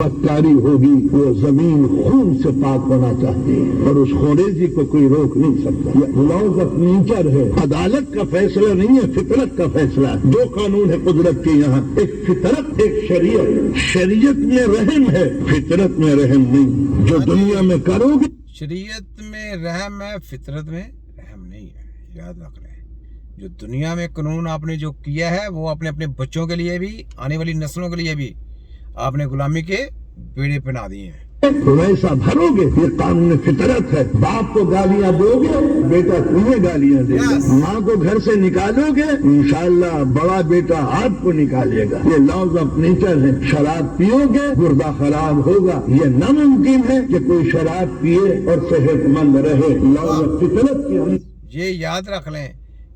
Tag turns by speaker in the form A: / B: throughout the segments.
A: कारी होगी, वो जमीन खून से पाक होना चाहती है और उस खोरेजी को कोई रोक नहीं सकता। ये लॉज ऑफ नेचर है, अदालत का फैसला नहीं है, फितरत का फैसला है। दो कानून है कुदरत के यहाँ, एक फितरत, एक शरीयत। शरीयत में रहम है, फितरत में रहम नहीं। जो दुनिया में करोगे,
B: शरीयत में रहम है, फितरत में रहम नहीं है, याद रख रहे हैं। जो दुनिया में कानून आपने जो किया है वो आपने अपने बच्चों के लिए भी, आने वाली नस्लों के लिए भी आपने गुलामी के बेड़े पहना दिए हैं।
A: वैसा भरोगे, ये कानून फितरत है। बाप को गालियां दोगे, बेटा तुम्हें गालियां देगा। माँ को घर से निकालोगे, इंशाअल्लाह बड़ा बेटा आपको निकालेगा। ये लॉज ऑफ नेचर है। शराब पियोगे, गुर्दा खराब होगा। ये नामुमकिन है कि कोई शराब पिए और सेहतमंद रहे। लॉज ऑफ फितरत की
B: ये याद रख लें।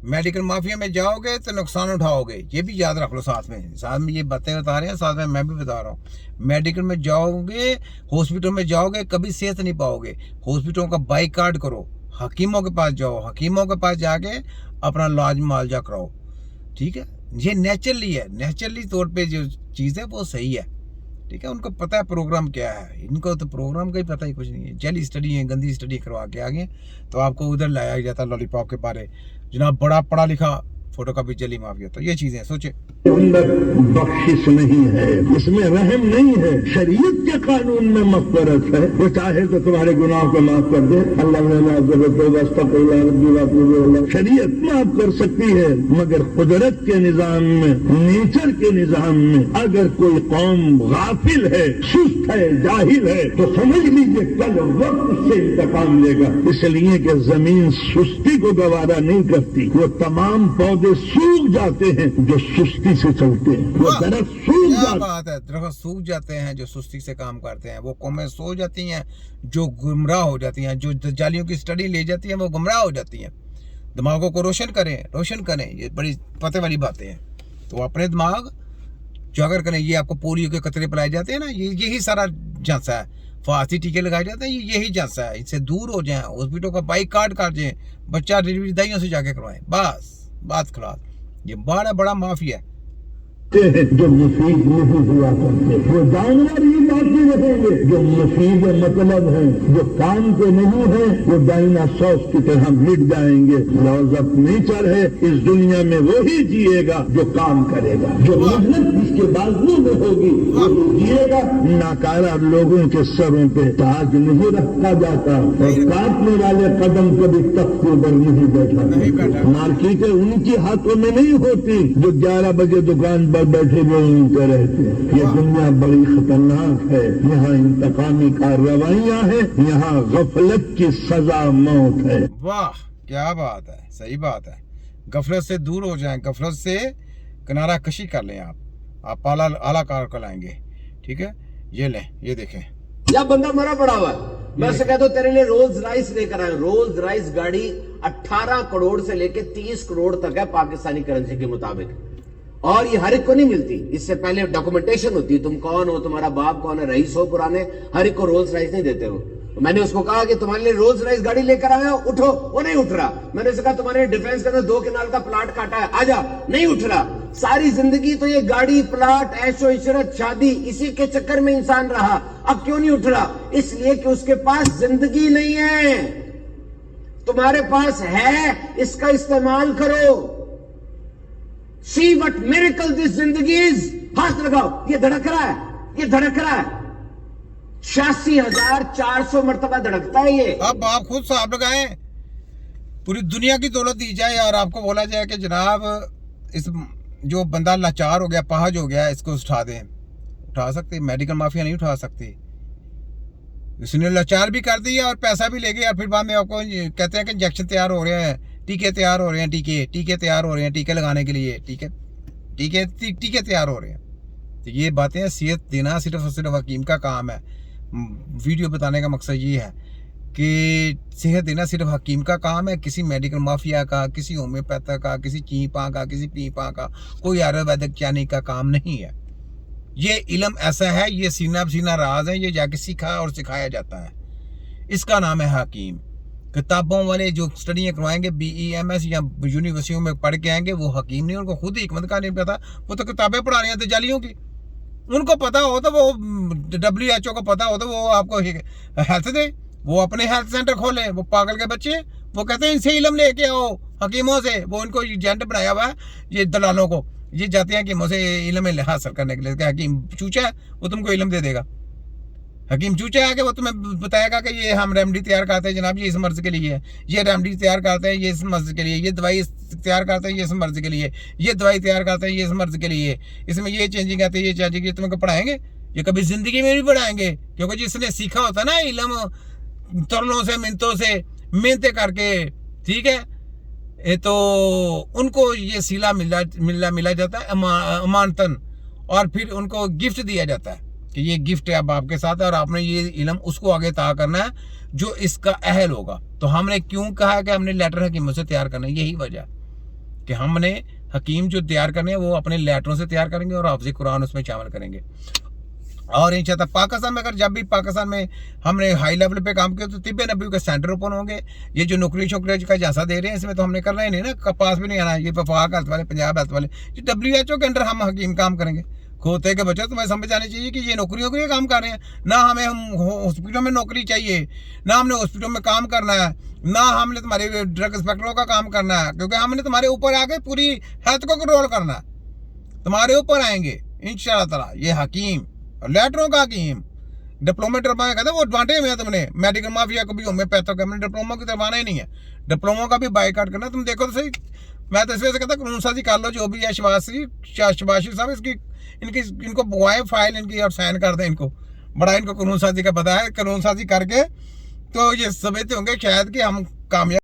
B: मेडिकल माफिया में जाओगे तो नुकसान उठाओगे, ये भी याद रख लो। साथ में ये बातें बता रहे हैं, साथ में मैं भी बता रहा हूँ। मेडिकल में जाओगे, हॉस्पिटल में जाओगे, कभी सेहत नहीं पाओगे। हॉस्पिटलों का बाइकाट करो, हकीमों के पास जाओ, हकीमों के पास जाके अपना इलाज मुआवजा कराओ, ठीक है। ये नेचुरली है, नेचुरली तौर पे जो चीज़ है वो सही है, ठीक है। उनको पता है प्रोग्राम क्या है, इनको तो प्रोग्राम का ही पता ही कुछ नहीं है। जली स्टडी है, गंदी स्टडी करवा के आगे तो आपको उधर लाया जाता लॉलीपॉप के बारे। जनाब बड़ा पढ़ा लिखा फोटो का भी जली माफिया। तो ये चीजें सोचे,
A: अंदर बख्शिश नहीं है, इसमें रहम नहीं है। शरीयत के कानून में मग़फ़िरत है। वो चाहे तो तुम्हारे गुनाह को माफ कर दे। अल्लाह शरीयत माफ कर सकती है, मगर कुदरत के निजाम में, नेचर के निजाम में अगर कोई कौम गाफिल है, सुस्त है, जाहिल है, तो समझ लीजिए कल वक्त उससे इंतकाम लेगा। इसलिए कि जमीन सुस्ती को गवारा नहीं करती। वो तमाम पौधे सूख जाते हैं जो सुस्ती से चलते हैं। वो दरख्त सूख जाते,
B: बात है, दरख्त सूख जाते हैं जो सुस्ती से काम करते हैं। वो कौमें सो जाती हैं जो गुमराह हो जाती हैं। जो दज्जालियों की स्टडी ले जाती हैं वो गुमराह हो जाती हैं। दिमागों को रोशन करें। ये बड़ी पते वाली बातें हैं। तो अपने दिमाग जागर करें। ये आपको पोलियो के कतरे पिलाए जाते हैं ना, यही सारा झांसा है। फांसी टीके लगाए जाते हैं, यही झांसा है। इससे दूर हो जाएं, हॉस्पिटल का बाइकाट कर जाएं, बच्चा डिलीवरी दाइयों से जाके करवाएं, बस बात खलास। ये बड़ा माफिया है
A: जो मुफीद नहीं हुआ करते। वो जानवर ही बाकी रहेंगे जो मुफीद मतलब है, जो काम के नहीं है, वो डायनासोर की तरह मिट जाएंगे। लॉज ऑफ नेचर है, इस दुनिया में वो ही जिएगा जो काम करेगा। जो मेहनत जिसके बाजू में होगी वो जिएगा। नाकारा लोगों के सरों पे ताज नहीं रखा जाता और काटने वाले कदम कभी तख्त पर नहीं बैठा। मार्केटें उनके हाथों में नहीं होती जो 11 बजे दुकान पर बैठे हुए उनके रहते हैं। ये दुनिया बड़ी खतरनाक है। यहाँ इंतकामी कार्रवाइयाँ हैं, यहाँ गफलत की सजा मौत है।
B: वाह क्या बात है, सही बात है। गफलत से दूर हो जाएं, गफलत से किनारा कशी कर लें। आप आला कार को लाएंगे, ठीक है। ये लें, ये देखें,
C: या बंदा मरा पड़ा हुआ है। मैं उससे कहता हूं तेरे लिए रोल्स राइस लेकर आए। रोल्स राइस गाड़ी 18 करोड़ से लेके 30 करोड़ तक है पाकिस्तानी करेंसी के मुताबिक, और ये हर एक को नहीं मिलती। इससे पहले डॉक्यूमेंटेशन होती है, तुम कौन हो, तुम्हारा बाप कौन है, रईस हो पुराने, हर एक को रोल्स राइस नहीं देते हो। तो मैंने उसको कहा कि तुम्हारे लिए रोल्स राइस गाड़ी लेकर आया, उठो। वो नहीं उठ रहा। मैंने उससे कहा तुम्हारे डिफेंस के अंदर 2 कनाल का प्लाट काटा है, आजा। नहीं उठ रहा। सारी जिंदगी तो ये गाड़ी, प्लाट, ऐशो इशरत, शादी, इसी के चक्कर में इंसान रहा। अब क्यों नहीं उठ रहा? इसलिए कि उसके पास जिंदगी नहीं है। तुम्हारे पास है, इसका इस्तेमाल करो। See what miracle this जिंदगी is। हाथ लगाओ, ये धड़क रहा है, ये धड़क रहा है। 86,400 मरतबा धड़कता है ये।
B: अब आप खुद साहब लगाएं। पूरी दुनिया की दौलत दी जाए और आपको बोला जाए कि जनाब इस जो बंदा लाचार हो गया, पहाज हो गया, इसको उठा दें। उठा सकते? मेडिकल माफिया नहीं उठा सकती। इसने लाचार भी कर दिया और पैसा भी ले गया, और फिर बाद में आपको कहते हैं कि इंजेक्शन तैयार हो रहे हैं, टीके तैयार हो रहे हैं, टीके तैयार हो रहे हैं, टीके लगाने के लिए टीके तैयार हो रहे हैं। तो ये बातें, सेहत देना सिर्फ और सिर्फ हकीम का काम है। वीडियो बताने का मकसद ये है कि सेहत देना सिर्फ हकीम का काम है, किसी मेडिकल माफिया का, किसी होम्योपैथ का, किसी चीपा का, किसी पीपा का, कोई आयुर्वेदिक चानी का काम नहीं है। ये इल्म ऐसा है, ये सीना सीना राज है, ये जाके सीखा और सिखाया जाता है। इसका नाम है हकीम। किताबों वाले जो स्टडियाँ करवाएंगे BEMS या यूनिवर्सिटियों में पढ़ के आएंगे, वो हकीम नहीं, उनको खुद ही हिकमत का नहीं पता। वो तो किताबें पढ़ा रहे हैं दज्जालियों की। ان کو پتا ہو تو وہ WHO کو پتا ہو تو وہ آپ کو ہیلتھ دے, وہ اپنے ہیلتھ سینٹر کھولیں. وہ پاگل کے بچے ہیں, وہ کہتے ہیں ان سے علم لے کے آؤ حکیموں سے. وہ ان کو ایجنٹ بنایا ہوا ہے یہ دلالوں کو, یہ جاتے ہیں حکیموں سے علم حاصل کرنے کے لیے کہ حکیم چوچا ہے وہ تم کو علم دے دے گا. حکیم چوچا ہے کہ وہ تمہیں بتائے گا کہ یہ ہم ریمڈی تیار کرتے ہیں جناب, یہ اس مرض کے لیے ہے, یہ ریمڈی تیار کرتے ہیں یہ اس مرض کے لیے, یہ دوائی تیار کرتے ہیں یہ اس مرض کے لیے, یہ دوائی تیار کرتے ہیں یہ اس مرض کے لیے, اس میں یہ چینجنگ آتی ہے یہ چینجنگ. یہ تمہیں کو پڑھائیں گے, یہ کبھی زندگی میں بھی پڑھائیں گے, کیونکہ جس نے سیکھا ہوتا ہے نا علم ترلوں سے منتوں سے محنتیں کر کے, ٹھیک ہے, تو ان کو یہ سیلا ملا جاتا ہے امانتن, اور پھر ان کو گفٹ دیا جاتا ہے کہ یہ گفٹ ہے اب آپ کے ساتھ ہے اور آپ نے یہ علم اس کو آگے تا کرنا ہے جو اس کا اہل ہوگا. تو ہم نے کیوں کہا کہ ہم نے لیٹر حکیموں سے تیار کرنا ہے, یہی وجہ کہ ہم نے حکیم جو تیار کرنے ہیں وہ اپنے لیٹروں سے تیار کریں گے اور حافظ قرآن اس میں شامل کریں گے. اور انشاءاللہ پاکستان میں اگر جب بھی پاکستان میں ہم نے ہائی لیول پہ کام کیا تو طب نبوی کے سینٹر اوپن ہوں گے. یہ جو نوکری شوکری کا جیسا دے رہے ہیں اس میں تو ہم نے کرنا ہی نہیں نا, کپاس بھی نہیں آنا. یہ وفاق ہیلتھ والے, پنجاب ہیلتھ والے, یہ WHO کے اندر ہم حکیم کام کریں گے. کھوتے کے بچے تمہیں سمجھ آنی چاہیے کہ یہ نوکریوں کے لیے کام کر رہے ہیں. نہ ہمیں ہاسپٹلوں میں نوکری چاہیے, نہ ہم نے ہاسپٹلوں میں کام کرنا ہے, نہ ہم نے تمہارے ڈرگ انسپیکٹروں کا کام کرنا ہے, کیونکہ ہم نے تمہارے اوپر آ کے پوری ہیلتھ کو کنٹرول کرنا ہے. تمہارے اوپر آئیں گے انشاءاللہ تعالی یہ حکیم, لیٹروں کا حکیم. ڈپلوما کہتے ہیں وہ ایڈوانٹیج میں تم نے میڈیکل مافیا کو بھی ہومیوپیتھک ہم نے ڈپلوما کی طرف آنا ہی نہیں ہے. ڈپلوما کا بھی بائی کاٹ کرنا. تم دیکھو تو صحیح, میں تو اس وجہ سے کہتا ہوں قانون سازی کر لو جو بھی ہے. شباشر صاحب ان کو بوائیں فائل ان کی اور سائن کر دیں. ان کو بڑا ان کو قانون سازی کا پتہ ہے. قانون سازی کر کے تو یہ سمجھتے ہوں گے شاید کہ ہم کامیاب